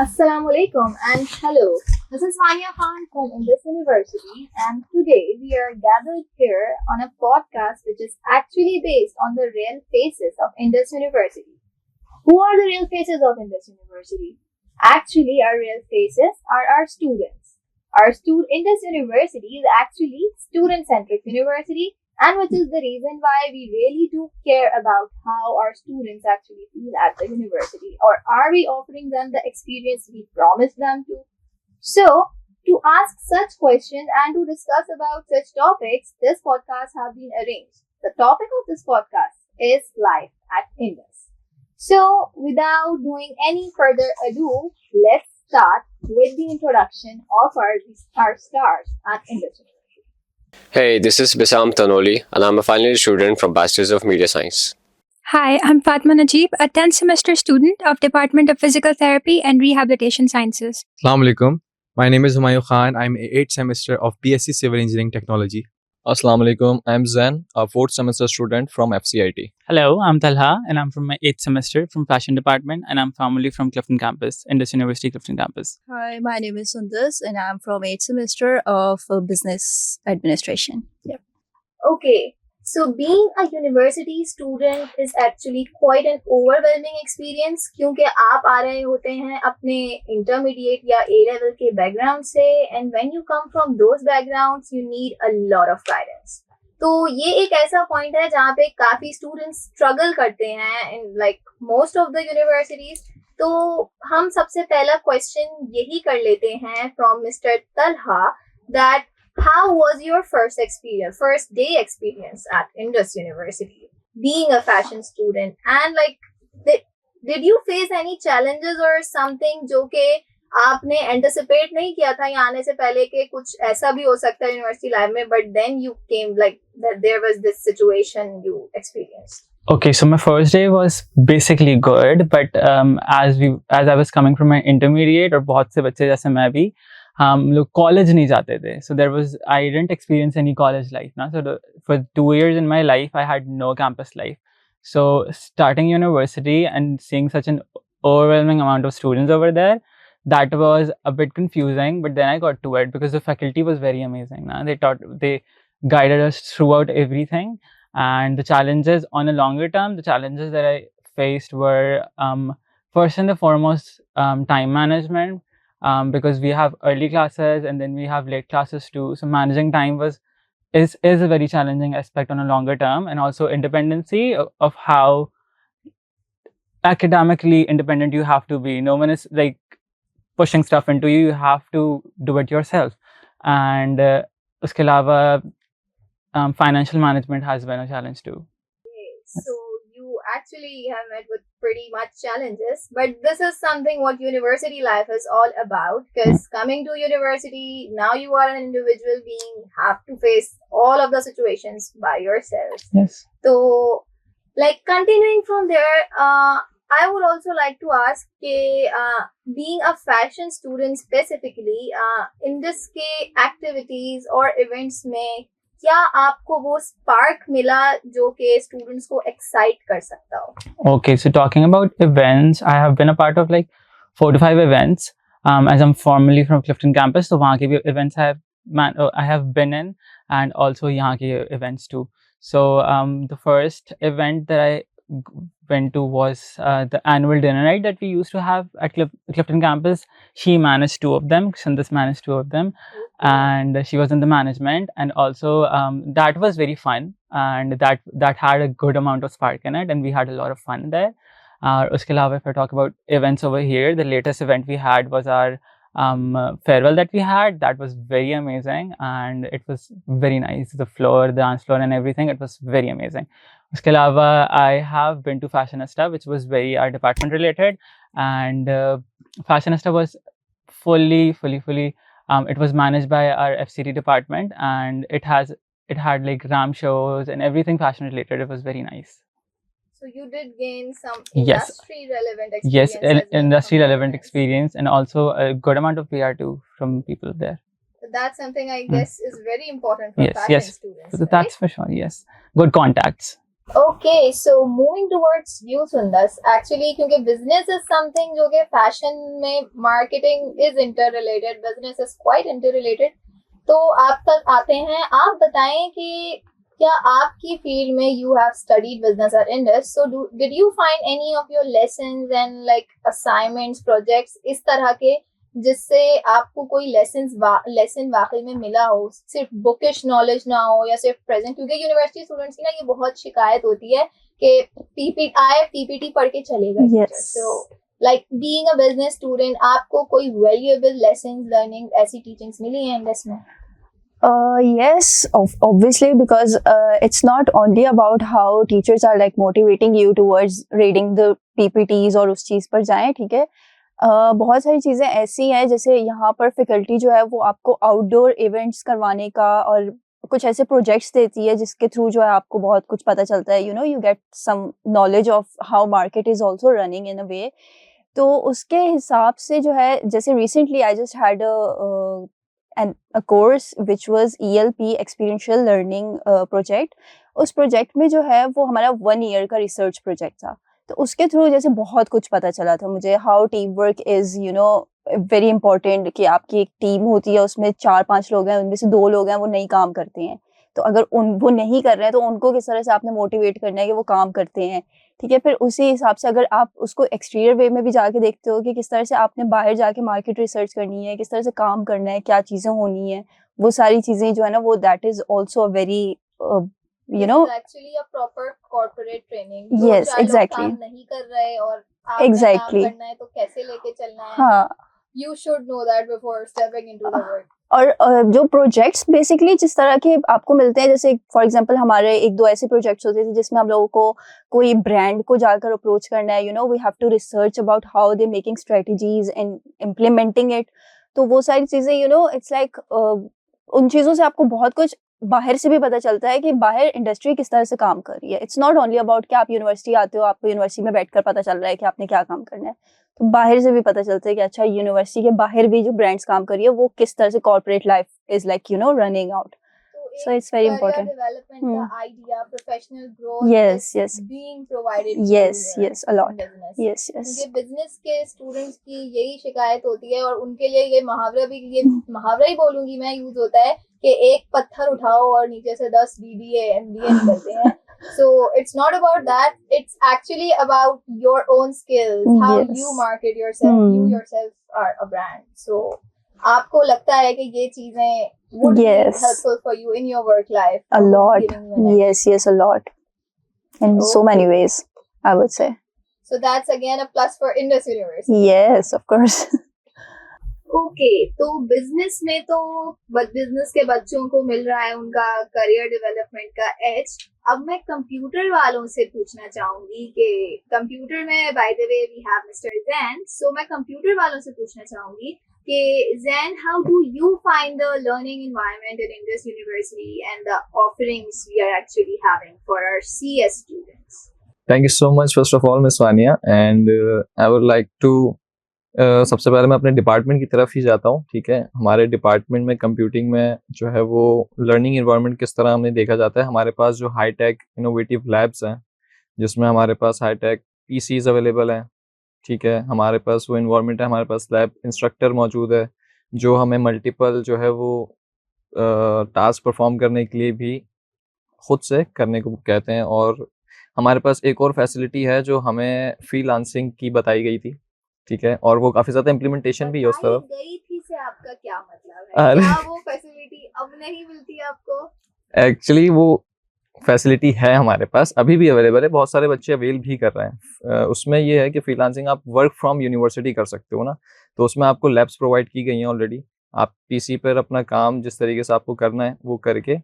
Assalamu alaikum and hello. This is Mania Khan from Indus University, and today we are gathered here on a podcast which is actually based on the real faces of Indus University. Who are the real faces of Indus University? Actually, our real faces are our students. Indus University is actually student-centric university, and which is the reason why we really do care about how our students actually feel at the university, or are we offering them the experience we promised them to. So, to ask such questions and to discuss about such topics, this podcast have been arranged. The topic of this podcast is life at Indus. So, without doing any further ado, let's start with the introduction of our stars at Indus University. Hey, this is Bisam Tanoli, and I'm a final year student from Bachelor's of Media Science. Hi, I'm Fatma Najib, a 10th semester student of Department of Physical Therapy and Rehabilitation Sciences. Assalamu alaikum. My name is Humayun Khan. I'm 8th semester of BSc Civil Engineering Technology. Assalamu alaikum. I'm Zen, a 4th semester student from FCIT. Hello, I'm Talha and I'm from my 8th semester from Fashion Department and I'm formerly from Clifton Campus, Indus University Clifton Campus. Hi, my name is Sundus and I'm from 8th semester of Business Administration. Okay, so being a university student is actually quite an overwhelming experience क्योंकि आप आ रहे होते हैं अपने intermediate या A level के background से, and when you come from those backgrounds you need a lot of guidance. तो ये एक ऐसा point है जहाँ पे काफी students struggle करते हैं in like most of the universities. तो हम सबसे पहला question यही कर लेते हैं from Mr. Talha that how was your first day experience at Indus University, being a fashion student, and like, did you face any challenges or something जो कि आपने anticipate नहीं किया था यहाँ आने से पहले कि कुछ ऐसा भी हो सकता है university life में, but then you came like that there was this situation you experienced? Okay, so my first day was basically good, but as I was coming from my intermediate और बहुत से बच्चे जैसे मैं भी हम लोग कॉलेज नहीं जाते थे, so I didn't experience any college life ना, so for 2 years in my life I had no campus life. So starting university and seeing such an overwhelming amount of students over there, that was a bit confusing, but then I got to it because the faculty was very amazing na? They guided us throughout everything, and the challenges on a longer term, the challenges that I faced were first and the foremost time management. Because we have early classes and then we have late classes too. So managing time is a very challenging aspect on a longer term, and also independency of how academically independent you have to be. No one is like pushing stuff into you. You have to do it yourself. And uske alawa, financial management has been a challenge too. Okay, so you actually have met with pretty much challenges, but this is something what university life is all about, because coming to university, now you are an individual being, have to face all of the situations by yourself. Yes. So, like continuing from there, I would also like to ask being a fashion student specifically, in this activities or events में क्या आपको वो spark मिला जो कि students को excite कर सकता हो? Okay, so talking about events, I have been a part of like 4 to 5 events. As I'm formerly from Clifton Campus, so वहाँ के भी events I have been in, and also यहाँ के events too. So the first event that I went to was the annual dinner night that we used to have at Clifton Campus. She managed 2 of them. Sandhas managed 2 of them, and she was in the management. And also that was very fun, and that had a good amount of spark in it, and we had a lot of fun there. Uske alawa, if I talk about events over here, the latest event we had was our farewell that we had. That was very amazing, and it was very nice. The dance floor and everything, it was very amazing. Uske alawa, I have been to Fashionista, which was very our department related, and Fashionista was fully it was managed by our FCT department, and it had like ram shows and everything fashion related. It was very nice. So you did gain some Yes. industry relevant experience. Yes, an industry relevant experience, and also a good amount of PR too from people there. So that's something I guess is very important for Yes, fashion yes. students. So right? that's for sure. Yes, good contacts. Okay, so moving towards you, Sundas. Actually, क्योंकि business is something जो कि fashion में marketing is interrelated, business is quite interrelated. तो आप तक आते हैं, आप बताएं कि क्या आपकी फील्ड में you have studied business at Indus, so did you find any of your lessons and like assignments, projects इस तरह के जिससे आपको कोई लेसन वाकई में मिला हो, सिर्फ बुकिश नॉलेज ना हो या सिर्फ प्रेजेंट, क्योंकि यूनिवर्सिटी स्टूडेंट्स की ना ये बहुत शिकायत होती है कि पीपीटी पढ़ के चलेगा। Yes. So like being a business student, आपको कोई वैल्यूएबल लेसन्स लर्निंग ऐसी टीचिंग्स मिली हैं इंडस में? Yes, obviously, because it's not only about how teachers are like motivating you towards reading the PPTs और उस चीज़ पर जाएं, ठीक है। बहुत सारी चीज़ें ऐसी हैं, जैसे यहाँ पर फैकल्टी जो है वो आपको आउटडोर इवेंट्स करवाने का और कुछ ऐसे प्रोजेक्ट्स देती है जिसके थ्रू जो है आपको बहुत कुछ पता चलता है, you get some knowledge of how market is also running in a way. तो उसके हिसाब से जो है, जैसे recently I just had a course which was ELP experiential learning project। उस प्रोजेक्ट में जो है वो हमारा 1 year का रिसर्च प्रोजेक्ट था। तो उसके थ्रू जैसे बहुत कुछ पता चला था मुझे, how team work is very important, कि आपकी एक टीम होती है, उसमें 4-5 लोग हैं, उनमें से 2 लोग हैं वो नहीं काम करते हैं। तो अगर वो नहीं कर रहे हैं तो उनको किस तरह से आपने मोटिवेट करना है कि वो काम करते हैं, ठीक है। फिर उसी हिसाब से अगर आप उसको एक्सटीरियर वे में भी जाके देखते हो कि किस तरह से आपने बाहर जाके मार्केट रिसर्च करनी है, किस तरह से काम करना है, क्या चीज़ें होनी है, वो सारी चीज़ें जो है ना, वो that is also a very actually a proper corporate training. Yes, exactly. काम नहीं कर रहे और आपने Exactly. काम करना है तो कैसे लेके चलना है, हाँ। you should know that before stepping into the work. और जो प्रोजेक्ट्स बेसिकली जिस तरह के आपको मिलते हैं, जैसे फॉर एग्जांपल हमारे 1-2 ऐसे प्रोजेक्ट्स होते थे जिसमें हम लोगों को कोई ब्रांड को जाकर अप्रोच करना है, we have to research about how they making strategies and implementing it. तो वो सारी चीज़ें इट्स लाइक उन चीज़ों से आपको बहुत कुछ बाहर से भी पता चलता है कि बाहर इंडस्ट्री किस तरह से काम कर रही है। इट्स नॉट ओनली अबाउट कि आप यूनिवर्सिटी आते हो, आपको यूनिवर्सिटी में बैठकर पता चल रहा है कि आपने क्या काम करना है। तो बाहर से भी पता चलता है कि अच्छा, यूनिवर्सिटी के बाहर भी जो ब्रांड्स काम कर रही है वो किस तरह से corporate life is like running out. So it's very important. Development का idea, professional growth Yes, is yes. being provided to Yes, you yes, a lot. in business. Yes, yes. क्योंकि बिजनेस के स्टूडेंट्स की यही शिकायत होती है और उनके लिए ये मुहावरा ही बोलूंगी मैं, यूज होता है कि एक पत्थर उठाओ और नीचे से 10 BBA MBA निकलते हैं। So it's not about that. It's actually about your own skills, how Yes. you market yourself. You yourself are a brand. So आपको लगता है कि ये चीजें would Yes. be helpful for you in your work life? A or would be lot. giving you an edge? Yes, yes, a lot. In so many ways, I would say. So that's again a plus for Indus University. Yes, of course. Okay, तो business में तो business के बच्चों को मिल रहा है उनका career development का एज। अब मैं कंप्यूटर वालों से पूछना चाहूंगी कि कंप्यूटर में by the way we have mister Jain, so मैं कंप्यूटर वालों से पूछना चाहूंगी कि Jain, how do you find the learning environment in Indus University and the offerings we are actually having for our CS students? Thank you so much, first of all, Miss Vania, and I would like to सबसे पहले मैं अपने department की तरफ ही जाता हूँ, ठीक है। हमारे डिपार्टमेंट में कंप्यूटिंग में जो है वो लर्निंग इन्वायरमेंट किस तरह हमें देखा जाता है, हमारे पास जो हाई टेक इनोवेटिव लैब्स हैं जिसमें हमारे पास हाई टेक PCs अवेलेबल हैं, ठीक है। हमारे पास वो इन्वायरमेंट है, हमारे पास लैब इंस्ट्रक्टर मौजूद है जो हमें मल्टीपल जो है वो टास्क परफॉर्म करने के लिए भी खुद से करने को कहते हैं। और हमारे पास एक और फैसिलिटी है जो हमें फ्रीलांसिंग की बताई गई थी, ठीक है, और वो काफ़ी ज़्यादा इम्प्लीमेंटेशन भी है उस तरफ। गई थी से आपका क्या मतलब है? अरे क्या वो फैसिलिटी अब नहीं मिलती आपको? एक्चुअली वो फैसिलिटी है हमारे पास, अभी भी अवेलेबल है, बहुत सारे बच्चे अवेल भी कर रहे हैं। उसमें ये है कि फ्रीलांसिंग आप वर्क फ्रॉम यूनिवर्सिटी कर सकते हो ना, तो उसमें आपको लैब्स प्रोवाइड की गई हैं ऑलरेडी। आप PC पर अपना काम जिस तरीके से आपको करना है वो करके,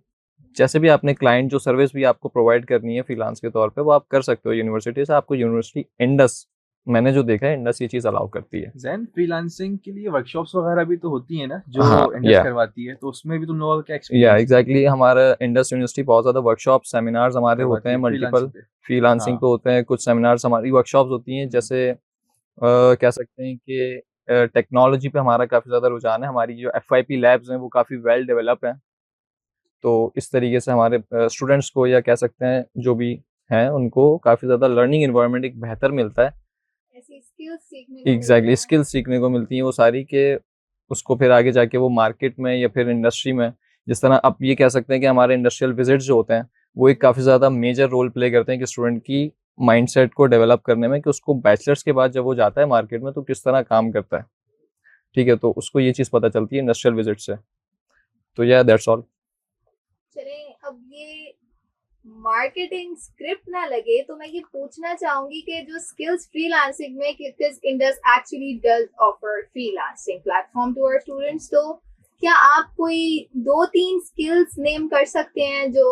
जैसे भी आपने क्लाइंट जो सर्विस भी आपको प्रोवाइड करनी है फ्रीलांस के तौर पे, वो आप कर सकते हो यूनिवर्सिटी से। आपको यूनिवर्सिटी इंडस, मैंने जो देखा है इंडस ये चीज़ अलाउ करती है। जैन, फ्रीलांसिंग के लिए वर्कशॉप्स वगैरह भी तो होती है ना जो हाँ, इंडस yeah. करवाती है, तो उसमें भी तुम लोगों का क्या या एक्सपीरियंस? एग्जैक्टली, हमारा इंडस यूनिवर्सिटी बहुत ज़्यादा वर्कशॉप सेमिनार्स हमारे होते हैं, मल्टीपल फ्रीलांसिंग हाँ। पे होते हैं, कुछ सेमिनार्स हमारी वर्कशॉप्स होती हैं। जैसे कह सकते हैं कि टेक्नोलॉजी पे हमारा काफ़ी ज़्यादा रुझान है, हमारी जो FYP लैब्स हैं वो काफ़ी वेल डेवलप हैं। तो इस तरीके से हमारे स्टूडेंट्स को, या कह सकते हैं जो भी हैं उनको काफ़ी ज़्यादा लर्निंग इन्वायरमेंट एक बेहतर मिलता है। ऐसी स्किल्स सीखने को एग्जैक्टली मिलता है। स्किल्स सीखने को मिलती हैं वो सारी के उसको फिर आगे जाके वो मार्केट में या फिर इंडस्ट्री में, जिस तरह आप ये कह सकते हैं कि हमारे इंडस्ट्रियल विजिट्स जो होते हैं वो एक काफ़ी ज़्यादा मेजर रोल प्ले करते हैं कि स्टूडेंट की माइंडसेट को डेवलप करने में, कि उसको बैचलर्स के बाद जब वो जाता है मार्केट में तो किस तरह काम करता है। ठीक है, तो उसको ये चीज़ पता चलती है इंडस्ट्रियल विजिट से। तो या दैट्स ऑल। चलें, अब ये मार्केटिंग स्क्रिप्ट ना लगे तो मैं ये पूछना चाहूंगी कि जो स्किल्स फ्रीलांसिंग में, because Indus actually does offer freelancing platform to our students, तो क्या आप कोई 2-3 स्किल्स नेम कर सकते हैं जो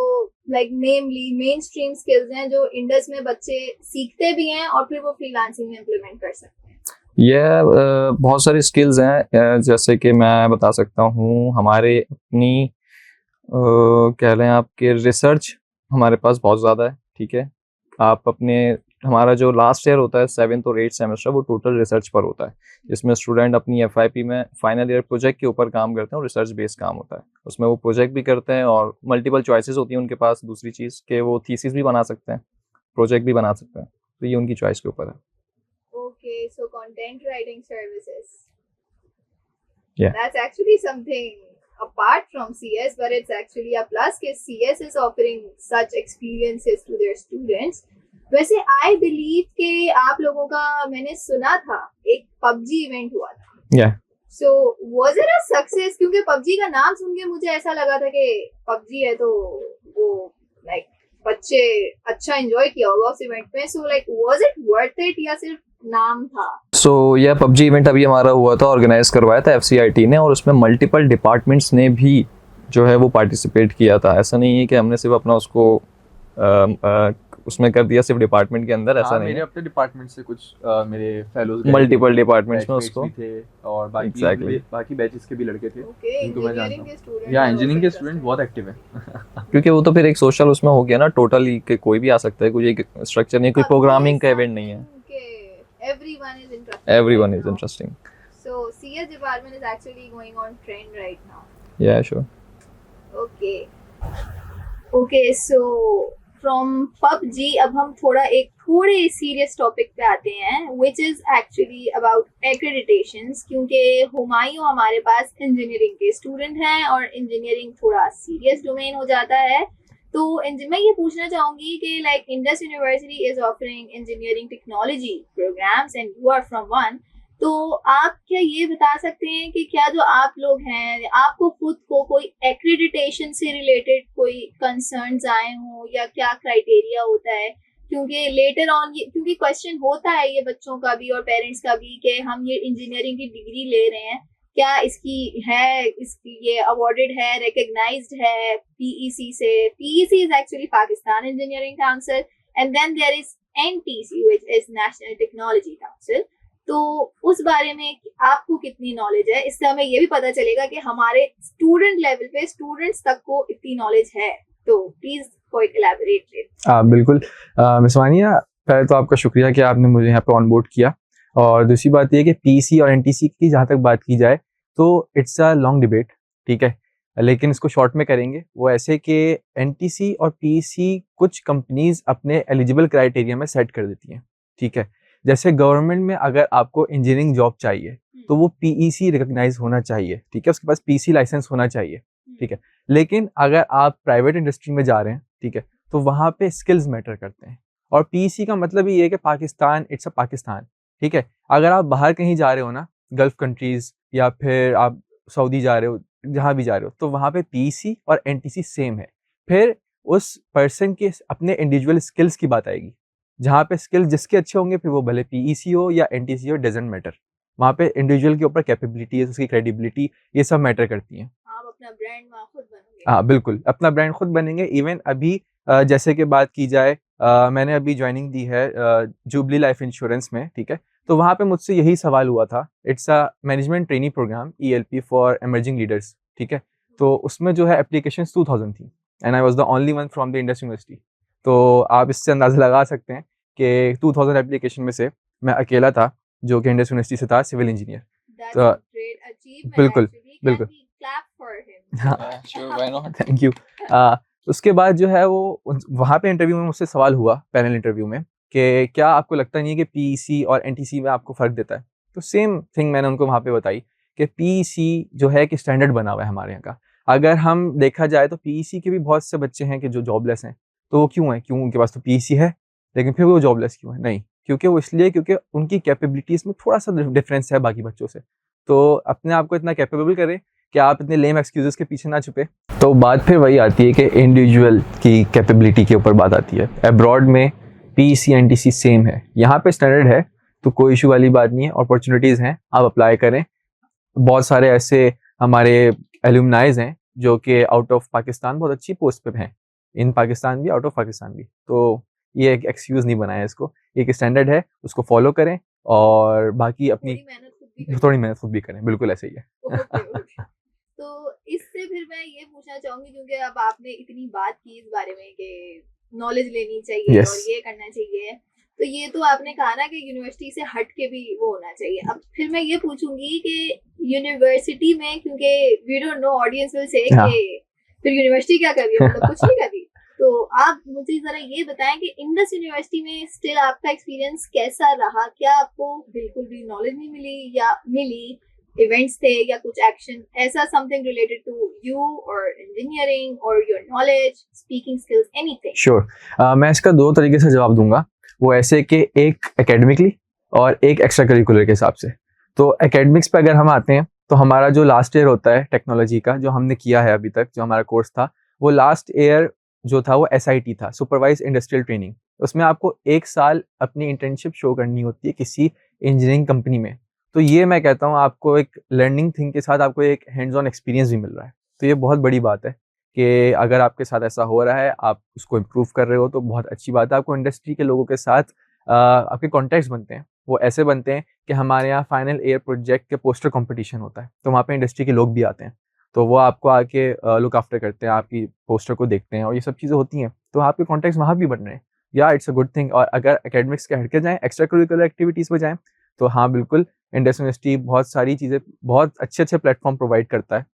लाइक नेमली मेन स्ट्रीम स्किल्स हैं जो इंडस में बच्चे सीखते भी हैं और फिर वो फ्रीलांसिंग में इम्प्लीमेंट कर सकते हैं? ये बहुत सारी स्किल्स हैं, जैसे कि मैं बता सकता हूँ हमारे अपनी कह लें आपके रिसर्च हमारे पास बहुत ज़्यादा है। ठीक है, आप अपने हमारा जो लास्ट ईयर होता है 7th और 8th सेमेस्टर वो टोटल रिसर्च पर होता है, जिसमें स्टूडेंट अपनी FYP में फाइनल ईयर प्रोजेक्ट के ऊपर काम करते हैं और रिसर्च बेस्ड काम होता है। उसमें वो प्रोजेक्ट भी करते हैं और मल्टीपल चॉइसेस होती हैं उनके पास। दूसरी चीज़ कि वो थीसिस भी बना सकते हैं, प्रोजेक्ट भी बना सकते हैं, तो ये उनकी चॉइस के ऊपर है। Okay, so content writing services. Yeah. That's actually something apart from CS, but it's actually a plus because CS is offering such experiences to their students. वैसे I believe कि आप लोगों का मैंने सुना था एक PUBG इवेंट हुआ था। Yeah. So was it a success? क्योंकि PUBG का नाम सुन के मुझे ऐसा लगा था कि PUBG है तो वो like बच्चे अच्छा एंजॉय किया होगा उस इवेंट में। So like was it worth it या सिर्फ नाम था? सो यह PUBG इवेंट अभी हमारा हुआ था, ऑर्गेनाइज करवाया था FCIT ने, और उसमें मल्टीपल डिपार्टमेंट्स ने भी जो है वो पार्टिसिपेट किया था। ऐसा नहीं है कि हमने सिर्फ अपना उसको उसमें कर दिया सिर्फ डिपार्टमेंट के अंदर, ऐसा नहीं मेरे है। अपने डिपार्टमेंट से कुछ मेरे फेलोज मल्टीपल डिपार्टमेंट्स में उसको थे और बाकी Exactly. बाकी बैचेस के भी लड़के थे। Okay, इनको मैं engineering जानता के स्टूडेंट या इंजीनियरिंग के स्टूडेंट बहुत एक्टिव हैं। क्योंकि वो तो फिर एक सोशल उसमें हो गया ना, टोटली कि कोई भी आ सकता है, कोई एक स्ट्रक्चर नहीं, कोई प्रोग्रामिंग का इवेंट नहीं है। Everyone is interested. Everyone right is now. interesting. So CS department is actually going on trend right now. Yeah, sure. Okay. Okay, so from PUBG अब हम थोड़े सीरियस टॉपिक पे आते हैं, which is actually about accreditations, क्योंकि हुमायूं हमारे पास engineering के student हैं और इंजीनियरिंग थोड़ा सीरियस डोमेन हो जाता है। तो मैं ये पूछना चाहूंगी कि like Indus university is offering engineering technology programs and you are from one, तो आप क्या ये बता सकते हैं कि क्या जो आप लोग हैं आपको खुद को कोई एक्रेडिटेशन से रिलेटेड कोई कंसर्न्स आए हों या क्या क्राइटेरिया होता है? क्योंकि लेटर ऑन क्योंकि क्वेश्चन होता है ये बच्चों का भी और पेरेंट्स का भी कि हम ये इंजीनियरिंग की डिग्री ले रहे हैं, क्या इसकी ये अवॉर्डेड है, रिकग्नाइज्ड है PEC से? PEC is actually Pakistan engineering council and then there is NTC which is national technology council. तो उस बारे में आपको कितनी नॉलेज है? इससे हमें ये भी पता चलेगा कि हमारे स्टूडेंट लेवल पे स्टूडेंट्स तक को इतनी नॉलेज है। तो प्लीज कोई इलैबोरेट। बिल्कुल मिस वानिया, पहले तो आपका शुक्रिया कि आपने मुझे यहाँ पे ऑन बोर्ड किया, और दूसरी बात ये कि PEC और NTC की जहाँ तक बात की जाए तो इट्स अ लॉन्ग डिबेट, ठीक है, लेकिन इसको शॉर्ट में करेंगे। वो ऐसे कि NTC और PEC कुछ कंपनीज अपने एलिजिबल क्राइटेरिया में सेट कर देती हैं, ठीक है। जैसे गवर्नमेंट में अगर आपको इंजीनियरिंग जॉब चाहिए तो वो PEC रिकॉग्नाइज होना चाहिए, ठीक है, उसके पास PEC लाइसेंस होना चाहिए, ठीक है। लेकिन अगर आप प्राइवेट इंडस्ट्री में जा रहे हैं, ठीक है, तो वहाँ पे स्किल्स मैटर करते हैं। और PEC का मतलब ये है कि पाकिस्तान, इट्स अ पाकिस्तान, ठीक है। अगर आप बाहर कहीं जा रहे हो ना, गल्फ कंट्रीज या फिर आप सऊदी जा रहे हो, जहाँ भी जा रहे हो, तो वहाँ पे PEC और NTC सेम है। फिर उस पर्सन के अपने इंडिविजुअल स्किल्स की बात आएगी, जहाँ पे स्किल्स जिसके अच्छे होंगे फिर वो भले PEC हो या NTC हो, डजंट मैटर। वहाँ पे इंडिविजुअल के ऊपर कैपेबिलिटी, उसकी क्रेडिबिलिटी, ये सब मैटर करती हैं। आप अपना ब्रांड वहाँ खुद बनोगे। हाँ बिल्कुल, अपना ब्रांड खुद बनेंगे। इवन अभी जैसे कि बात की जाए, मैंने अभी ज्वाइनिंग दी है जुबली लाइफ इंश्योरेंस में, ठीक है, तो वहाँ पे मुझसे यही सवाल हुआ था। It's a management training program ELP for emerging leaders, ठीक है। तो उसमें जो है एप्लीकेशंस 2000 थी and I was the only one from the Indus university. तो आप इससे अंदाज़ा लगा सकते हैं कि 2000 एप्लीकेशन में से मैं अकेला था जो कि इंडस यूनिवर्सिटी से था, सिविल इंजीनियर। That's तो a great achievement बिल्कुल, actually. Can बिल्कुल। we clap for him? हाँ, Sure, why not? Thank you. उसके बाद जो है वो वहाँ पे इंटरव्यू में मुझसे सवाल हुआ, पैनल इंटरव्यू में, कि क्या आपको लगता नहीं है कि पीईसी और एनटीसी में आपको फ़र्क देता है? तो सेम थिंग मैंने उनको वहाँ पे बताई कि पीईसी जो है कि स्टैंडर्ड बना हुआ है हमारे यहाँ का। अगर हम देखा जाए तो पीईसी के भी बहुत से बच्चे हैं कि जो जॉबलेस हैं। तो वो क्यों हैं? क्यों? उनके पास तो पीईसी है, लेकिन फिर वो जॉबलेस क्यों हैं? नहीं, क्योंकि वो इसलिए क्योंकि उनकी कैपेबिलिटीज़ में थोड़ा-सा डिफरेंस है बाकी बच्चों से। तो अपने आप को इतना कैपेबल करें कि आप इतने लेम एक्सक्यूज़ेज़ के पीछे ना छुपें। तो बात फिर वही आती है कि इंडिविजुअल की कैपेबिलिटी के ऊपर बात आती है। अब्रॉड में पीईसी एनटीसी सेम है, यहाँ पे स्टैंडर्ड है, तो कोई इशू वाली बात नहीं है। अपॉर्चुनिटीज़ हैं, आप अप्लाई करें। बहुत सारे ऐसे हमारे एलुमनाइज हैं जो कि आउट ऑफ पाकिस्तान बहुत अच्छी पोस्ट पे हैं, इन पाकिस्तान भी, आउट ऑफ पाकिस्तान भी। तो ये एक एक्सक्यूज़ नहीं बनाया इसको, एक स्टैंडर्ड है, उसको फॉलो करें और बाकी अपनी थोड़ी मेहनत खुद भी करें। बिल्कुल ऐसे ही है। Okay okay. तो इससे फिर मैं ये पूछना चाहूंगी, क्योंकि अब आपने इतनी बात की इस बारे में कि नॉलेज लेनी चाहिए Yes. और ये करना चाहिए, तो ये तो आपने कहा ना कि यूनिवर्सिटी से हट के भी वो होना चाहिए। अब फिर मैं ये पूछूंगी कि यूनिवर्सिटी में, क्योंकि we don't know, audience will say हाँ। कि फिर यूनिवर्सिटी क्या कर रही है, मतलब कुछ नहीं कर रही। तो आप मुझे जरा ये बताएं कि इंडस यूनिवर्सिटी में स्टिल आपका एक्सपीरियंस कैसा रहा? क्या आपको बिल्कुल भी नॉलेज नहीं मिली या मिली? इवेंट्स थे या कुछ एक्शन ऐसा, समथिंग रिलेटेड टू यू और इंजीनियरिंग और your knowledge, speaking skills, anything? Sure. मैं इसका दो तरीके से जवाब दूंगा। वो ऐसे कि एक एकेडमिकली और एक एक्स्ट्रा करिकुलर के हिसाब से। तो एकेडमिक्स पे अगर हम आते हैं तो हमारा जो लास्ट ईयर होता है टेक्नोलॉजी का, जो हमने किया है अभी तक, जो हमारा कोर्स था, वो लास्ट ईयर जो था वो SIT था, सुपरवाइज इंडस्ट्रियल ट्रेनिंग। उसमें आपको 1 साल अपनी इंटर्नशिप शो करनी होती है किसी इंजीनियरिंग कंपनी में। तो ये मैं कहता हूँ आपको एक लर्निंग थिंग के साथ आपको एक हैंड्स ऑन एक्सपीरियंस भी मिल रहा है। तो ये बहुत बड़ी बात है कि अगर आपके साथ ऐसा हो रहा है, आप उसको इम्प्रूव कर रहे हो, तो बहुत अच्छी बात है। आपको इंडस्ट्री के लोगों के साथ आपके कॉन्टैक्ट्स बनते हैं। वो ऐसे बनते हैं कि हमारे यहाँ फाइनल ईयर प्रोजेक्ट के पोस्टर कंपटीशन होता है, तो वहाँ पे इंडस्ट्री के लोग भी आते हैं। तो वो आपको आके लुक आफ्टर करते हैं, आपकी पोस्टर को देखते हैं और ये सब चीज़ें होती हैं। तो आपके कॉन्टैक्ट्स वहाँ भी बन रहे हैं, या इट्स अ गुड थिंग। और अगर एकेडमिक्स के हट के जाएँ, एक्स्ट्रा करिकुलर एक्टिविटीज़ में जाएँ, तो हाँ बिल्कुल, इंडस यूनिवर्सिटी बहुत सारी चीज़ें, बहुत अच्छे-अच्छे प्लेटफ़ॉर्म प्रोवाइड करता है।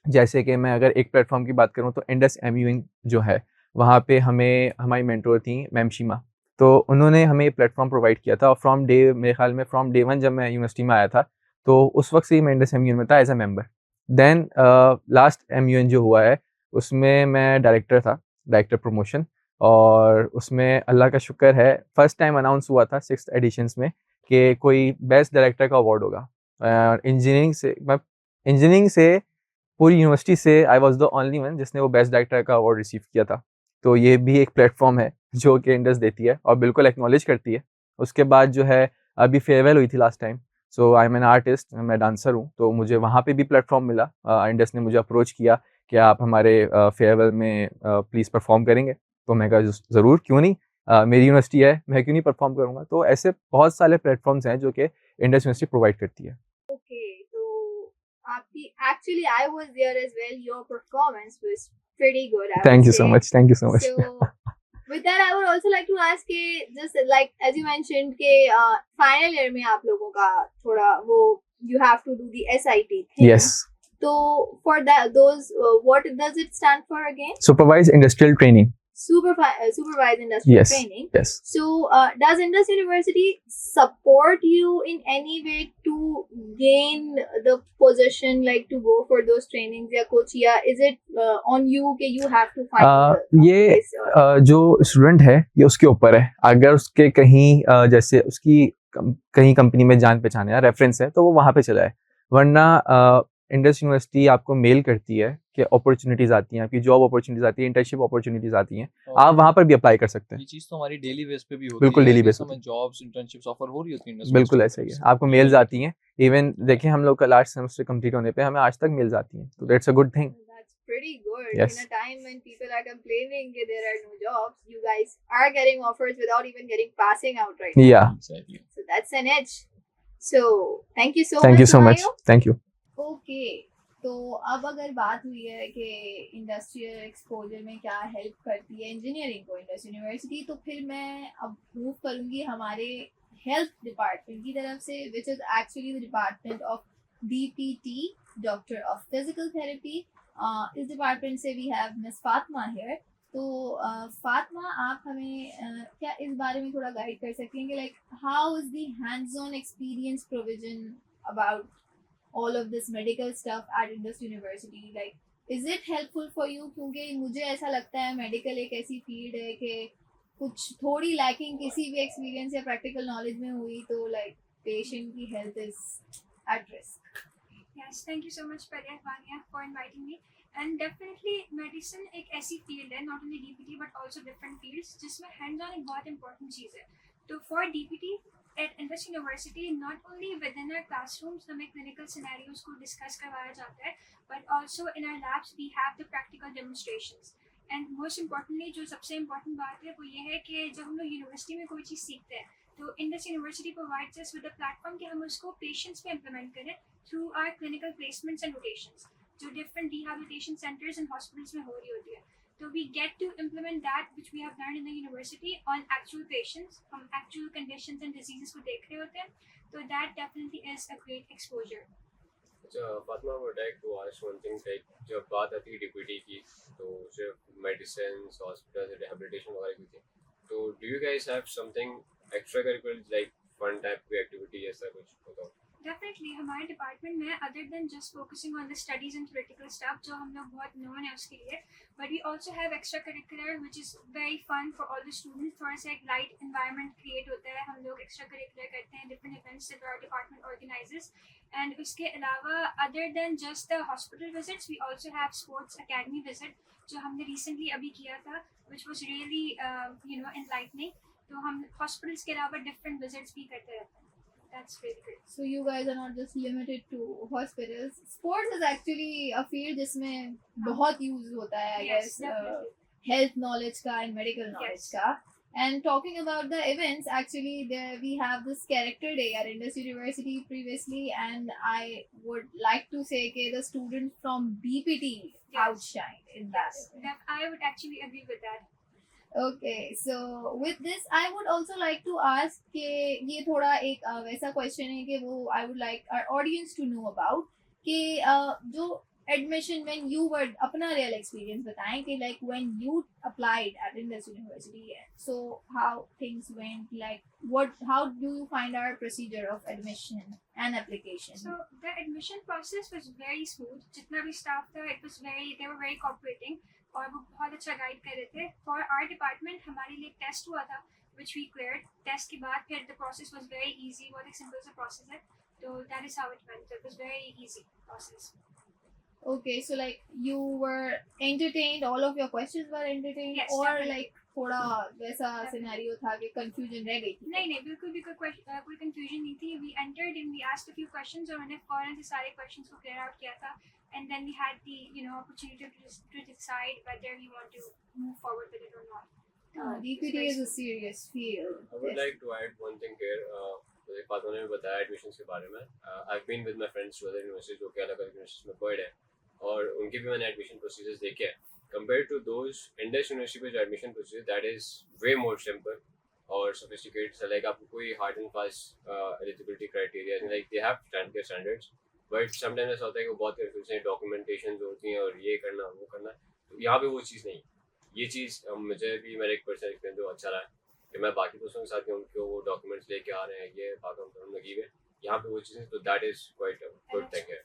जैसे कि मैं अगर एक प्लेटफ़ॉर्म की बात करूँ तो इंडस एमयूइंग जो है, वहाँ पे हमें हमारी मेंटर थी मैम शीमा। तो उन्होंने हमें ये प्लेटफ़ॉर्म प्रोवाइड किया था और मेरे ख़्याल में फ्रॉम डे 1 जब मैं यूनिवर्सिटी में आया था, तो उस वक़्त से ही मैं इंडस एमयूइन में था as a member. Then last MUN जो हुआ है, उसमें मैं डायरेक्टर था, डायरेक्टर प्रमोशन। और उसमें अल्लाह का शुक्र है, फर्स्ट टाइम अनाउंस हुआ था 6th एडिशंस में कि कोई बेस्ट डायरेक्टर का अवार्ड होगा। इंजीनियरिंग से पूरी यूनिवर्सिटी से आई वाज द ओनली वन जिसने वो बेस्ट डायरेक्टर का अवार्ड रिसीव किया था। तो ये भी एक प्लेटफॉर्म है जो कि इंडस देती है और बिल्कुल एक्नॉलेज करती है। उसके बाद जो है, अभी फेयरवेल हुई थी last time, so I am an artist, मैं डांसर हूँ, तो मुझे वहाँ पे भी प्लेटफॉर्म मिला। इंडस ने मुझे अप्रोच किया कि आप हमारे फेयरवेल में प्लीज़ परफॉर्म करेंगे। तो मैं कहा ज़रूर, क्यों नहीं, मेरी यूनिवर्सिटी है, मैं क्यों नहीं परफॉर्म करूँगा। तो ऐसे बहुत सारे प्लेटफॉर्म्स हैं जो कि इंडस यूनिवर्सिटी प्रोवाइड करती है। Okay, तो आपकी, actually I was there as well. Your performance was pretty good, I would thank you so say. Much, thank you so much. So with that, I would also like to ask कि just like as you mentioned कि final year में आप लोगों का थोड़ा वो, you have to do the SIT thing. Yes, तो for that, those what does it stand for again? Supervise industrial training. Supervised industrial Yes. training. Yes. So, does Indus University support you in any way to gain the position, like to go for those trainings या कुछ, या is it on you कि you have to find a ये place or- जो student है ये उसके ऊपर है। अगर उसके कहीं जैसे उसकी कहीं कंपनी में जान पहचान है या रेफरेंस है तो वो वहाँ पे चला है, वरना इंडस यूनिवर्सिटी आपको मेल करती है कि अपॉर्चुनिटीज़ आती हैं, आपकी जॉब अपॉर्चुनिटीज़ आती है, इंटर्नशिप अपॉर्चुनिटीज़ आती हैं, आप वहाँ पर भी अप्लाई कर सकते हैं। ये चीज़ तो हमारी डेली बेस पे भी होती बिल्कुल है, daily कि base हमें पे। जॉब्स इंटर्नशिप्स ऑफर हो रही होती हैं बिल्कुल ऐसा ही है, आपको मेल्स आती हैं। इवन देखिए, हम लोग का लास्ट सेमेस्टर कंप्लीट होने पे हमें आज तक मेल्स आती हैं, तो that's a good thing. That's pretty good. Yes. In a time when people are complaining that there are no jobs, you guys are getting offers without even getting passing out right now. या, Exactly. So that's an edge. So thank you so thank much. You so much, Mario. Thank you. Okay, तो अब अगर बात हुई है कि industrial exposure में क्या हेल्प करती है इंजीनियरिंग को इंडस यूनिवर्सिटी, तो फिर मैं अब मूव करूँगी हमारे हेल्थ डिपार्टमेंट की तरफ से, which is actually the department of DPT, doctor of physical therapy. इस डिपार्टमेंट से we have miss Fatima here. तो फातिमा, आप हमें क्या इस बारे में थोड़ा गाइड कर सकती हैं कि like how is the hands on experience provision about all of this medical stuff at Indus University? Like, is it helpful for you? क्योंकि मुझे ऐसा लगता है मेडिकल एक ऐसी फील्ड है कि कुछ थोड़ी लैकिंग किसी भी एक्सपीरियंस या प्रैक्टिकल नॉलेज में हुई तो लाइक पेशेंट की health is at risk. Yes, thank you so much, Parya Vanya, for inviting me. And definitely, medicine एक ऐसी field है, not only DPT but also different fields, जिसमें hands-on एक बहुत important चीज़ है. तो for DPT at Indus University, not only within our classrooms हमें clinical scenarios को discuss करवाया जाता है, but also in our labs we have the practical demonstrations. And most importantly, जो सबसे important बात है वो ये है कि जब हम लोग यूनिवर्सिटी में कोई चीज़ सीखते हैं तो Indus University provides us with a platform कि हम उसको पेशेंट्स में इम्प्लीमेंट करें through our clinical placements and rotations जो different rehabilitation centres and hospitals में हो रही होती है. तो we get to implement that which we have learn in the university on actual patients. हम एक्चुअल कंडीशंस एंड डिजीजेस को देख रहे होते हैं. तो that definitely is a great exposure. अच्छा Fatima, would like to ask one thing. Like जब बात आती है डीपीटी की तो सिर्फ मेडिसिन, हॉस्पिटल, रिहैबिलिटेशन वगैरह की थी. तो do you guys have something extra curricular like fun type की एक्टिविटी ऐसा कुछ बताओ? डेफिनेटली हमारे डिपार्टमेंट में other than just focusing on the studies and theoretical stuff जो हम लोग बहुत नोन है उसके लिए, but we also have extra curricular which is very fun for all the students. थोड़ा सा एक लाइट इन्वायरमेंट क्रिएट होता है. हम लोग एक्स्ट्रा करिकुलर करते हैं different events that our department organizes. And उसके अलावा other than just the hospital visits we also have sports academy visit जो हमने रिसेंटली अभी किया था विच वॉज रियली एनलाइटनिंग. तो हम हॉस्पिटल्स के अलावा डिफरेंट विजिट्स भी करते रहते हैं. That's really great. So you guys are not just limited to hospitals. Sports is actually a field जिसमें बहुत use होता है, I Yes, guess, definitely. health knowledge का and medical knowledge Yes. का. And talking about the events, actually there we have this character day at Indus University previously, and I would like to say that the students from BPT Yes. outshined in that Yes, event. that I would actually agree with that. Okay, so with this I would also like to ask कि ये थोड़ा एक वैसा question है कि वो I would like our audience to know about कि जो admission when you were अपना real experience बताएं कि like when you applied at Indus University, so how things went, like how do you find our procedure of admission and application? So the admission process was very smooth. जितना भी staff था, they were very cooperating और वो बहुत अच्छा guide कर रहे थे. For our department हमारे लिए एक टेस्ट हुआ था which we cleared. टेस्ट के बाद फिर the process was very easy. बहुत एक simple सा process है. तो that is how it went. It was very easy process. Okay, so like you were entertained, all of your questions were entertained, Yes, or definitely. like थोड़ा वैसा Definitely. Scenario था कि confusion रह गई थी? नहीं बिल्कुल भी कोई confusion नहीं थी. We entered and we asked a few questions और मैंने फौरन से सारे questions को clear out किया था. And then we had the opportunity to decide whether we want to move forward with it or not. DPT is a serious field. I would like to add one thing here. जैसे फातिमा ने भी बताया admissions के बारे में. I've been with my friends to other universities जो कि अलग अलग यूनिवर्सिटीज में पढ़े हैं और उनके भी मैंने एडमिशन प्रोसीजर्स देखे हैं. Compared to those Indus University पे जो admission procedure that is way more simple और sophisticated. So like आपको कोई hard and fast eligibility criteria, like they have their standards, but sometimes ऐसा होता है कि वो बहुत confusing है, documentation जो होती हैं और ये करना वो करना. तो यहाँ पे वो चीज़ नहीं. ये चीज़ मुझे भी मेरा एक पर्सनल एक्सपीरियंस जो अच्छा रहा है कि मैं बाकी दोस्तों के साथ उनको वो डॉक्यूमेंट्स लेके आ रहे हैं, ये भागम लगी हुई है. यहाँ पे वो चीज़ें, तो that is quite a good thing है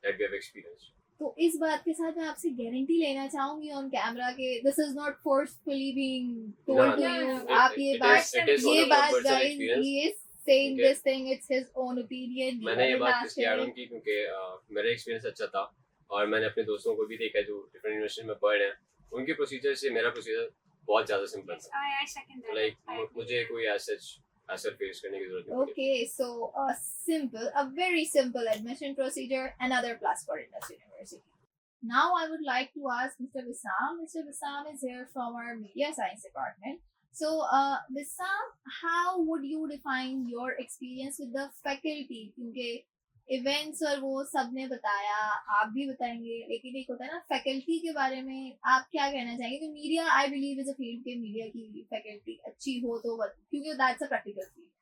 दैट वी हैव एक्सपीरियंस. तो इस बात के साथ मैं आपसे गारंटी लेना चाहूंगी ऑन कैमरा के this is not forcefully being told to you. आप ये बात guys, he is saying this thing, it's his own opinion. मैंने ये बात इसलिए ऐड ऑन की क्योंकि मेरा एक्सपीरियंस अच्छा था और मैंने अपने दोस्तों को भी देखा जो डिफरेंट यूनिवर्सिटी में पढ़ रहे हैं. उनके प्रोसीजर से मेरा प्रोसीजर बहुत ज़्यादा सिंपल Yes, था. I second that. लाइक मुझे कोई ऐसा फेस करने की जरूरत नहीं पड़ी. Okay, so a very simple admission procedure, another plus for Indus University. Now I would like to ask Mr. Wissam. Mr. Wissam is here from our media science department. So, Wissam, how would you define your experience with the faculty? क्योंकि events और वो सब ने बताया, आप भी बताएंगे, लेकिन एक होता है ना faculty के बारे में आप क्या कहना चाहेंगे? तो media, I believe is a field के media की faculty अच्छी हो तो क्योंकि that's a practical field.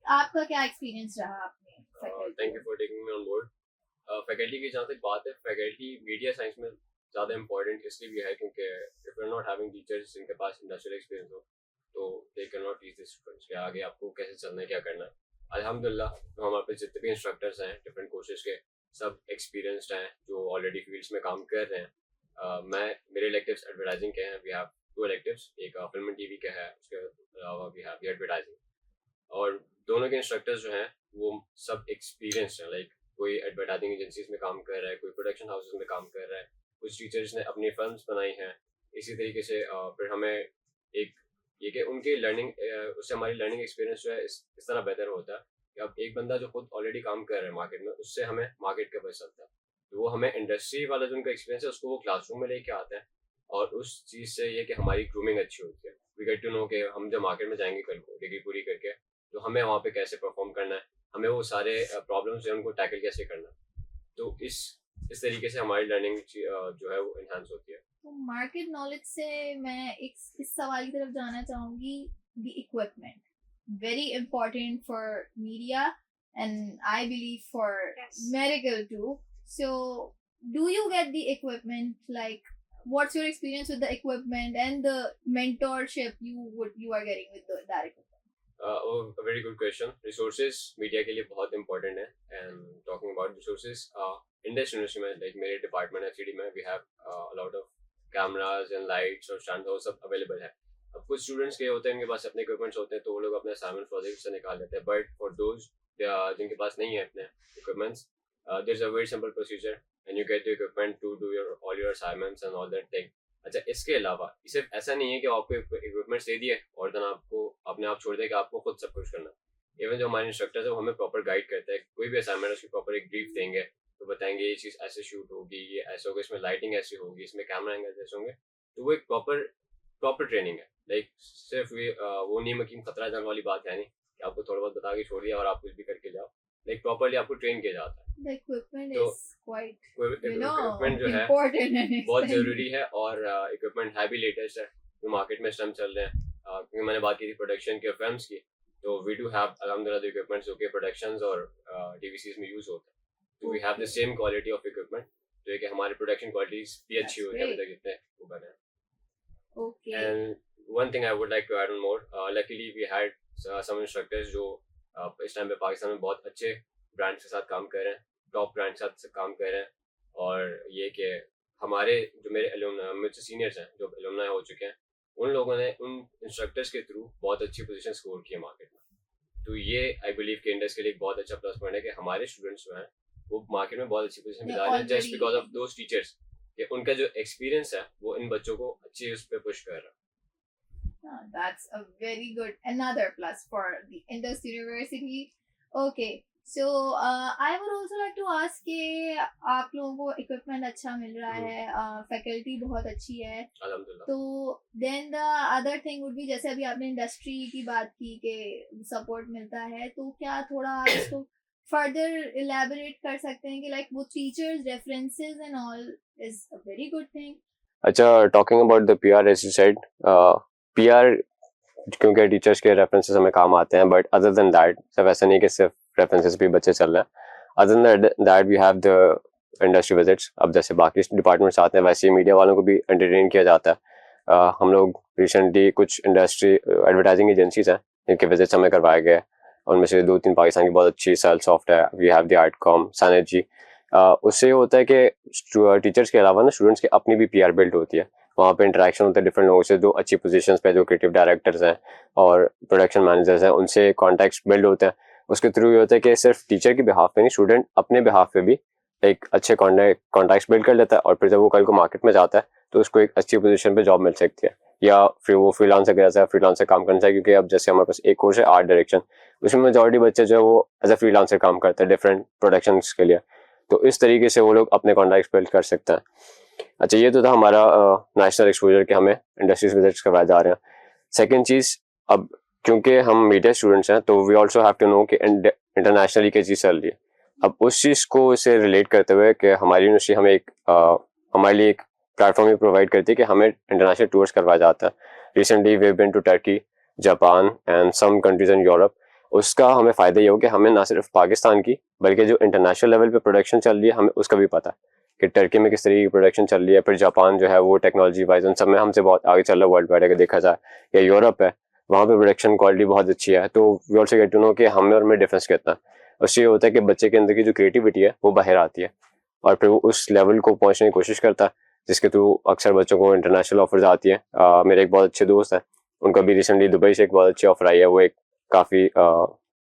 आपका क्या experience रहा अपने faculty? Thank you for taking me on board. Faculty की जहाँ तक बात है, फैकल्टी मीडिया साइंस में ज़्यादा इंपॉर्टेंट इसलिए भी है क्योंकि if you are not having teachers जिनके पास इंडस्ट्रियल एक्सपीरियंस हो तो they can not teach the students कि आगे आपको कैसे चलना है, क्या करना है. अल्हम्दुलिल्लाह हमारे पास जितने भी इंस्ट्रक्टर्स हैं डिफरेंट कोर्सेज के सब एक्सपीरियंस्ड हैं जो ऑलरेडी फील्ड्स में काम कर रहे हैं. मेरे इलेक्टिव्स एडवर्टाइजिंग के हैं. वी हैव 2 इलेक्टिव्स, एक फिल्म एंड टीवी का है, उसके अलावा वी हैव एडवर्टाइजिंग. और दोनों के इंस्ट्रक्टर्स जो हैं वो सब एक्सपीरियंस्ड हैं. लाइक कोई एडवर्टाइजिंग एजेंसीज में काम कर रहा है, कोई प्रोडक्शन हाउसेज में काम कर रहा है, कुछ टीचर्स ने अपनी फिल्म्स बनाई हैं. इसी तरीके से फिर हमें एक ये कि उनकी लर्निंग उससे हमारी लर्निंग एक्सपीरियंस जो है इस तरह बेहतर होता है कि अब एक बंदा जो खुद ऑलरेडी काम कर रहा है मार्केट में, उससे हमें मार्केट का पता चलता है. तो वो हमें इंडस्ट्री वाला जो उनका एक्सपीरियंस है उसको वो क्लासरूम में लेके आता है और उस चीज़ से ये कि हमारी ग्रूमिंग अच्छी होती है. वी गेट टू नो कि हम जब मार्केट में जाएंगे कल को डिग्री पूरी करके तो हमें वहाँ पे कैसे परफॉर्म करना है, हमें वो सारे प्रॉब्लम्स हैं उनको टैकल कैसे करना है. तो इस तरीके से हमारी लर्निंग जो है वो इन्हांस होती है. तो मार्केट नॉलेज से मैं इस सवाल की तरफ जाना चाहूंगी. The equipment very important for media and I believe for Yes. Medical too. So do you get the equipment? Like what's your experience with the equipment and the mentorship you are getting with that equipment? Very good question. Resources media के लिए बहुत important है. And talking about resources, Indus university में like मेरे department HED में we have a lot of cameras and lights और stand वो सब अवेलेबल है. अब कुछ स्टूडेंट्स के होते हैं उनके पास अपने इक्विपमेंट्स होते हैं तो वो लोग अपने असाइनमेंट प्रोजेक्ट से निकाल लेते हैं. बट फॉर दोज जिनके पास नहीं है अपने equipments, there is a very simple procedure and you get the equipment to do your all your assignments and all that thing. अच्छा, इसके अलावा सिर्फ ऐसा नहीं है कि आपको इक्विपमेंट्स दे दिए और देन आपको अपने आप छोड़ दिया कि आपको खुद सब कुछ करना. इवन जो हमारे इंस्ट्रक्टर्स है वो हमें प्रॉपर गाइड करते हैं. कोई भी असाइनमेंट उसकी प्रॉपर एक ब्रीफ देंगे तो बताएंगे ये चीज़ ऐसे शूट होगी, ये ऐसे होगा, इसमें लाइटिंग ऐसी होगी, इसमें कैमरा एंगल ऐसे होंगे. तो वो एक प्रॉपर ट्रेनिंग है. लाइक सिर्फ वो नीम हकीम खतरा जान वाली बात है नहीं कि आपको थोड़ा बहुत बता के छोड़ दिया और आप कुछ भी करके जाओ. लाइक प्रॉपरली आपको ट्रेन किया जाता है. The equipment तो is quite इक्विपमेंट जो है important and बहुत expensive. ज़रूरी है. और इक्विपमेंट है भी लेटेस्ट है जो मार्केट में इस टाइम चल रहे हैं. क्योंकि मैंने बात की थी प्रोडक्शन के फिल्म्स की, तो वी डू हैव अल्हम्दुलिल्लाह इक्विपमेंट्स जो कि प्रोडक्शंस और डीवीसीज में यूज होते हैं. तो we have the same quality of equipment जो है कि हमारी प्रोडक्शन क्वालिटीज भी अच्छी That's होती है अभी great. तक इतने वो बने हैं. Okay. And one thing I would like to add on more, luckily we had some instructors जो इस टाइम पे पाकिस्तान में बहुत अच्छे ब्रांड्स के साथ काम कर रहे हैं, टॉप ब्रांड्स के साथ काम कर रहे हैं. और ये कि हमारे जो मेरे एलुमनाई मुझसे सीनियर्स हैं जो एलुमनाई हो चुके हैं, उन लोगों ने उन इंस्ट्रक्टर्स के थ्रू बहुत अच्छी पोजीशन स्कोर की है मार्केट में. तो ये आई बिलीव कि इंडस के लिए एक बहुत अच्छा प्लस पॉइंट है कि हमारे स्टूडेंट्स जो हैं वो मार्केट में बहुत अच्छी पोजीशन पे They're जा रहे हैं just already- because of those teachers कि उनका जो एक्सपीरियंस है वो इन बच्चों को अच्छी उस पर पुश कर रहा है. That's a very good another plus for the Indus University. Okay, so I would also like to ask कि आप लोगों को equipment अच्छा मिल रहा है, faculty बहुत अच्छी है, अल्हम्दुलिल्लाह. तो then the other thing would be जैसे अभी आपने इंडस्ट्री की बात की कि सपोर्ट मिलता है, तो क्या थोड़ा आप इसको further elaborate कर सकते हैं कि like वो teachers references and all is a very good thing. अच्छा, talking about the PR as you said, PR क्योंकि टीचर्स के रेफरेंसेस हमें काम आते हैं, बट अदर देन दैट सिर्फ ऐसा नहीं कि सिर्फ रेफरेंसेस भी बच्चे चल रहे हैं. Other than that we have the industry visits. अब जैसे बाकी डिपार्टमेंट्स आते हैं वैसे ही मीडिया वालों को भी एंटरटेन किया जाता है. हम लोग रिसेंटली कुछ इंडस्ट्री एडवर्टाइजिंग एजेंसीज हैं जिनके विजिट्स हमें करवाए गए. उनमें से 2-3 पाकिस्तान की बहुत अच्छी सेल सॉफ्ट है. We have the Artcom, Synergy. उससे होता है कि टीचर्स के अलावा ना स्टूडेंट्स की अपनी भी पीआर बिल्ड होती है. वहाँ पे इंटरेक्शन होता है डिफरेंट लोगों से जो अच्छी पोजीशंस पे, जो क्रिएटिव डायरेक्टर्स हैं और प्रोडक्शन मैनेजर्स हैं, उनसे कॉन्टैक्ट्स बिल्ड होते हैं. उसके थ्रू ये होता है कि सिर्फ टीचर के बिहाफ पे नहीं, स्टूडेंट अपने बिहाफ पे भी एक अच्छे कॉन्टैक्ट्स बिल्ड कर लेता है और फिर जब वो कल को मार्केट में जाता है तो उसको एक अच्छी पोजीशन पे जॉब मिल सकती है. या फिर वो फ्रीलांसर कर जाता है, फ्रीलांसर काम करना चाहिए. क्योंकि अब जैसे हमारे पास एक कोर्स है आर्ट डायरेक्शन, उसमें मेजॉरिटी बच्चे जो है वो एज अ फ्रीलांसर काम करते हैं डिफरेंट प्रोडक्शंस के लिए. तो इस तरीके से वो लोग अपने कॉन्टैक्ट्स बिल्ड कर सकते हैं. अच्छा, ये तो था हमारा नेशनल एक्सपोजर के हमें इंडस्ट्रीज विजिट्स करवाए जा रहे हैं. सेकंड चीज़, अब क्योंकि हम मीडिया स्टूडेंट्स हैं तो we also have to know कि इंटरनेशनली क्या चीज़ चल रही है. अब उस चीज़ को इसे रिलेट करते हुए कि हमारी यूनिवर्सिटी हमें एक हमारे लिए एक प्लेटफॉर्म भी प्रोवाइड करती है कि हमें इंटरनेशनल टूर्स करवाया जाता है. Recently we have been to Turkey, Japan and some countries in Europe. उसका हमें फ़ायदा ये हो कि हमें ना सिर्फ पाकिस्तान की बल्कि जो इंटरनेशनल लेवल पे प्रोडक्शन चल रही है हमें उसका भी पता है. कि टर्की में किस तरीके की प्रोडक्शन चल रही है, फिर जापान जो है वो टेक्नोलॉजी वाइज उन सब में हमसे बहुत आगे चल रहा है वर्ल्ड वाइड अगर देखा जाए, या यूरोप है वहाँ पे प्रोडक्शन क्वालिटी बहुत अच्छी है। तो we also get to know कि हमें और में डिफरेंस कितना है। उससे ये होता है कि बच्चे के अंदर की जो क्रिएटिविटी है वो बाहर आती है और फिर वो उस लेवल को पहुँचने की कोशिश करता है, जिसके थ्रू अक्सर बच्चों को इंटरनेशनल ऑफर्स आती है। मेरे एक बहुत अच्छे दोस्त है, उनको अभी रिसेंटली दुबई से एक बहुत अच्छी ऑफर आई है, वो एक काफ़ी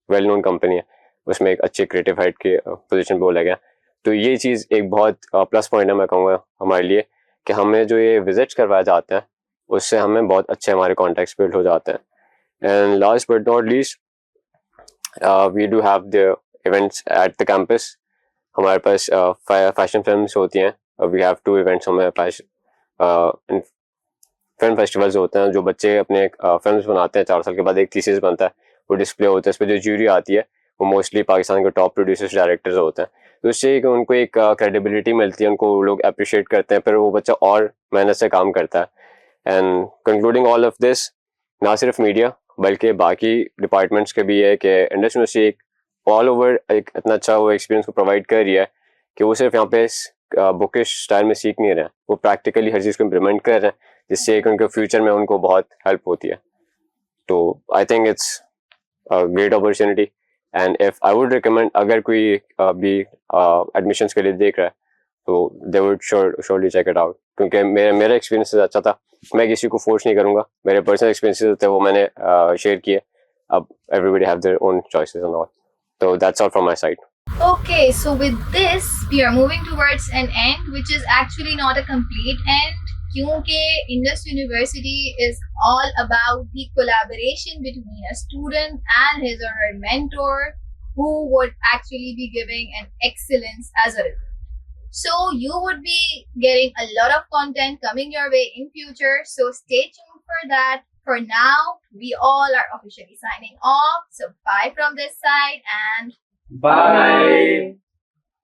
वेल नोन कंपनी है, उसमें एक अच्छे क्रिएटिव हेड के पोजीशन पे बोला गया। तो ये चीज़ एक बहुत प्लस पॉइंट है मैं कहूँगा हमारे लिए, कि हमें जो ये विजिट्स करवाए जाते हैं उससे हमें बहुत अच्छे हमारे कॉन्टैक्ट्स बिल्ड हो जाते हैं। And last but not least, we do have the events at the campus. हमारे पास फैशन फिल्म्स होती हैं, वी हैव 2 इवेंट्स हमारे पास, फिल्म फेस्टिवल्स होते हैं जो बच्चे अपने फिल्म्स बनाते हैं, 4 साल के बाद एक थीसिस बनता है, वो डिस्प्ले होता है, इस पर जो ज्यूरी आती है वो मोस्टली पाकिस्तान के टॉप प्रोड्यूसर्स डायरेक्टर्स होते हैं। तो इससे उनको एक क्रेडिबिलिटी मिलती है, उनको लोग अप्रिशिएट करते हैं, फिर वो बच्चा और मेहनत से काम करता है। And concluding all of this, ना सिर्फ मीडिया बल्कि बाकी डिपार्टमेंट्स के भी है कि इंडस्ट्री यूनिवर्सिटी एक ऑल ओवर एक इतना अच्छा वो एक्सपीरियंस को प्रोवाइड कर रही है कि वो सिर्फ यहाँ पे बुकिश स्टाइल में सीख नहीं रहे हैं, वो प्रैक्टिकली हर चीज़ को इम्प्लीमेंट कर रहे हैं, जिससे एक उनके फ्यूचर में उनको बहुत हेल्प होती है। तो I think it's great opportunity, and if I would recommend, अगर कोई भी एडमिशन्स के लिए देख रहा है तो they would surely check it out, क्योंकि मेरा एक्सपीरियंस अच्छा था। मैं किसी को फोर्स नहीं करूँगा, मेरे पर्सनल एक्सपीरियंसेस थे वो मैंने शेयर किए। अब everybody have their own choices and all, so that's all from my side. Okay, so with this, we are moving towards an end, which is actually not a complete end. Kyunki Indus University is all about the collaboration between a student and his or her mentor, who would actually be giving an excellence as a result. So you would be getting a lot of content coming your way in future. So stay tuned for that. For now, we all are officially signing off. So bye from this side and Bye.